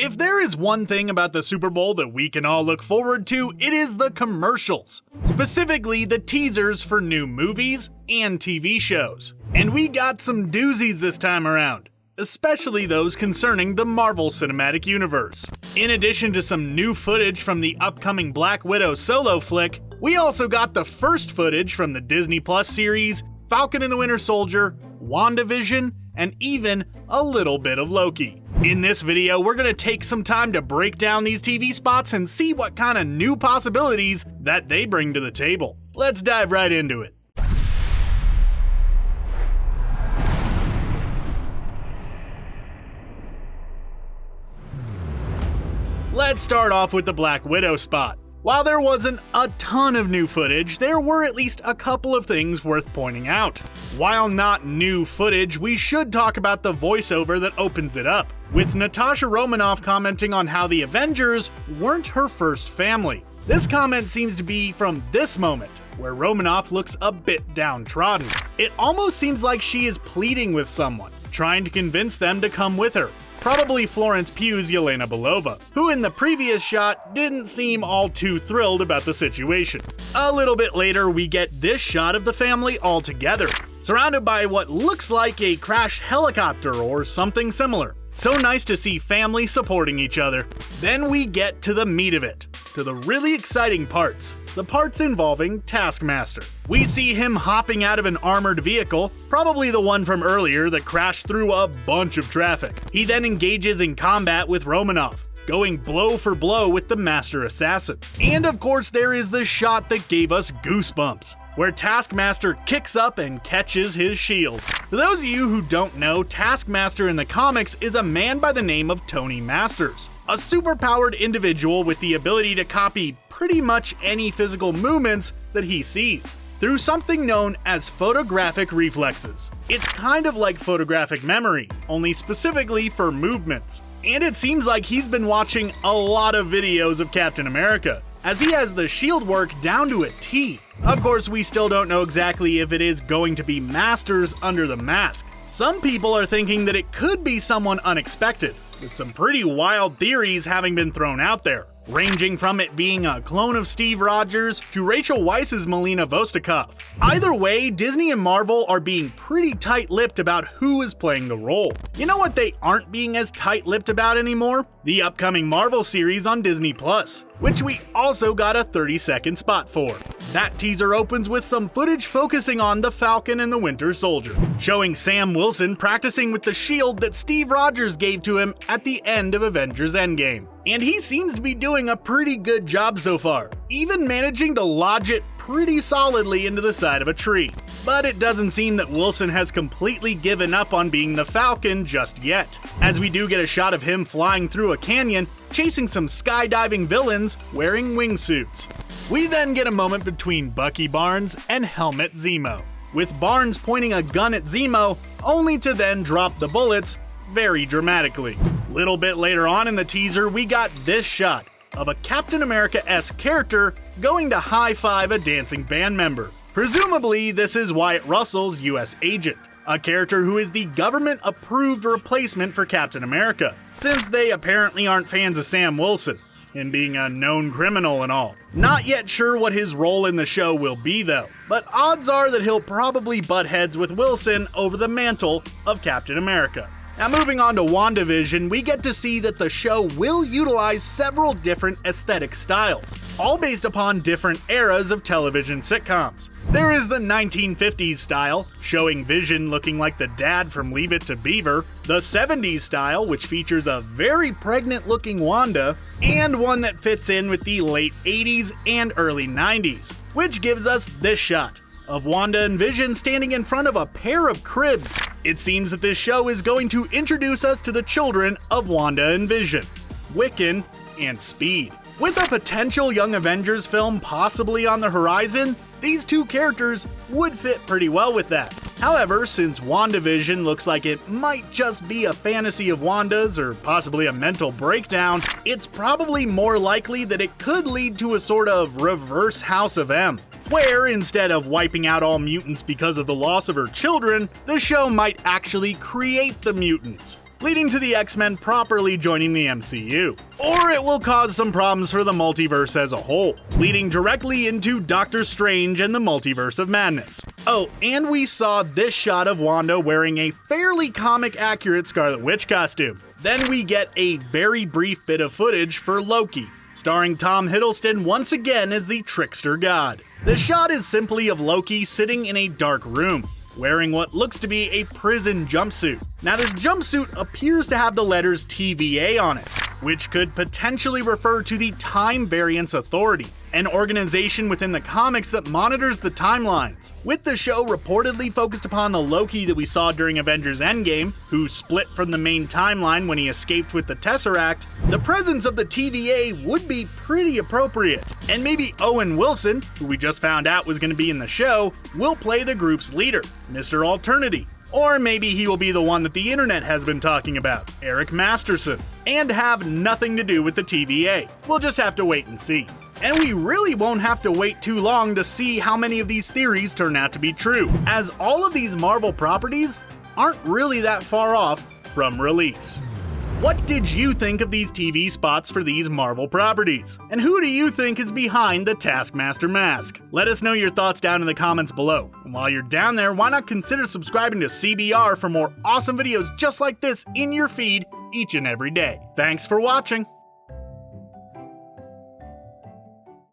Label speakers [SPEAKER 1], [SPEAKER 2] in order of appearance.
[SPEAKER 1] If there is one thing about the Super Bowl that we can all look forward to, it is the commercials. Specifically, the teasers for new movies and TV shows. And we got some doozies this time around, especially those concerning the Marvel Cinematic Universe. In addition to some new footage from the upcoming Black Widow solo flick, we also got the first footage from the Disney Plus series, Falcon and the Winter Soldier, WandaVision, and even a little bit of Loki. In this video, we're gonna take some time to break down these TV spots and see what kind of new possibilities that they bring to the table. Let's dive right into it. Let's start off with the Black Widow spot. While there wasn't a ton of new footage, there were at least a couple of things worth pointing out. While not new footage, we should talk about the voiceover that opens it up, with Natasha Romanoff commenting on how the Avengers weren't her first family. This comment seems to be from this moment, where Romanoff looks a bit downtrodden. It almost seems like she is pleading with someone, trying to convince them to come with her. Probably Florence Pugh's Yelena Belova, who in the previous shot didn't seem all too thrilled about the situation. A little bit later, we get this shot of the family all together, surrounded by what looks like a crashed helicopter or something similar. So nice to see family supporting each other. Then we get to the meat of it, to the really exciting parts. The parts involving Taskmaster. We see him hopping out of an armored vehicle, probably the one from earlier that crashed through a bunch of traffic. He then engages in combat with Romanoff, going blow for blow with the Master Assassin. And of course there is the shot that gave us goosebumps, where Taskmaster kicks up and catches his shield. For those of you who don't know, Taskmaster in the comics is a man by the name of Tony Masters, a superpowered individual with the ability to copy pretty much any physical movements that he sees, through something known as photographic reflexes. It's kind of like photographic memory, only specifically for movements. And it seems like he's been watching a lot of videos of Captain America, as he has the shield work down to a T. Of course, we still don't know exactly if it is going to be Masters under the mask. Some people are thinking that it could be someone unexpected, with some pretty wild theories having been thrown out there, ranging from it being a clone of Steve Rogers to Rachel Weisz's Melina Vostokov. Either way, Disney and Marvel are being pretty tight-lipped about who is playing the role. You know what they aren't being as tight-lipped about anymore? The upcoming Marvel series on Disney Plus, which we also got a 30-second spot for. That teaser opens with some footage focusing on the Falcon and the Winter Soldier, showing Sam Wilson practicing with the shield that Steve Rogers gave to him at the end of Avengers Endgame. And he seems to be doing a pretty good job so far, even managing to lodge it pretty solidly into the side of a tree. But it doesn't seem that Wilson has completely given up on being the Falcon just yet, as we do get a shot of him flying through a canyon, chasing some skydiving villains wearing wingsuits. We then get a moment between Bucky Barnes and Helmut Zemo, with Barnes pointing a gun at Zemo, only to then drop the bullets very dramatically. Little bit later on in the teaser, we got this shot of a Captain America-esque character going to high-five a dancing band member. Presumably, this is Wyatt Russell's US agent, a character who is the government-approved replacement for Captain America, since they apparently aren't fans of Sam Wilson, and being a known criminal and all. Not yet sure what his role in the show will be though, but odds are that he'll probably butt heads with Wilson over the mantle of Captain America. Now moving on to WandaVision, we get to see that the show will utilize several different aesthetic styles, all based upon different eras of television sitcoms. There is the 1950s style, showing Vision looking like the dad from Leave It to Beaver, the 70s style, which features a very pregnant looking Wanda, and one that fits in with the late 80s and early 90s, which gives us this shot of Wanda and Vision standing in front of a pair of cribs. It seems that this show is going to introduce us to the children of Wanda and Vision, Wiccan and Speed. With a potential Young Avengers film possibly on the horizon, these two characters would fit pretty well with that. However, since WandaVision looks like it might just be a fantasy of Wanda's or possibly a mental breakdown, it's probably more likely that it could lead to a sort of reverse House of M, where instead of wiping out all mutants because of the loss of her children, the show might actually create the mutants. leading to the X-Men properly joining the MCU. Or it will cause some problems for the multiverse as a whole, leading directly into Doctor Strange and the Multiverse of Madness. Oh, and we saw this shot of Wanda wearing a fairly comic-accurate Scarlet Witch costume. Then we get a very brief bit of footage for Loki, starring Tom Hiddleston once again as the trickster god. The shot is simply of Loki sitting in a dark room, wearing what looks to be a prison jumpsuit. Now this jumpsuit appears to have the letters TVA on it, which could potentially refer to the Time Variance Authority, an organization within the comics that monitors the timelines. With the show reportedly focused upon the Loki that we saw during Avengers Endgame, who split from the main timeline when he escaped with the Tesseract, the presence of the TVA would be pretty appropriate. And maybe Owen Wilson, who we just found out was going to be in the show, will play the group's leader, Mr. Alternity. Or maybe he will be the one that the internet has been talking about, Eric Masterson, and have nothing to do with the TVA. We'll just have to wait and see. And we really won't have to wait too long to see how many of these theories turn out to be true, as all of these Marvel properties aren't really that far off from release. What did you think of these TV spots for these Marvel properties? And who do you think is behind the Taskmaster mask? Let us know your thoughts down in the comments below. And while you're down there, why not consider subscribing to CBR for more awesome videos just like this in your feed each and every day. Thanks for watching.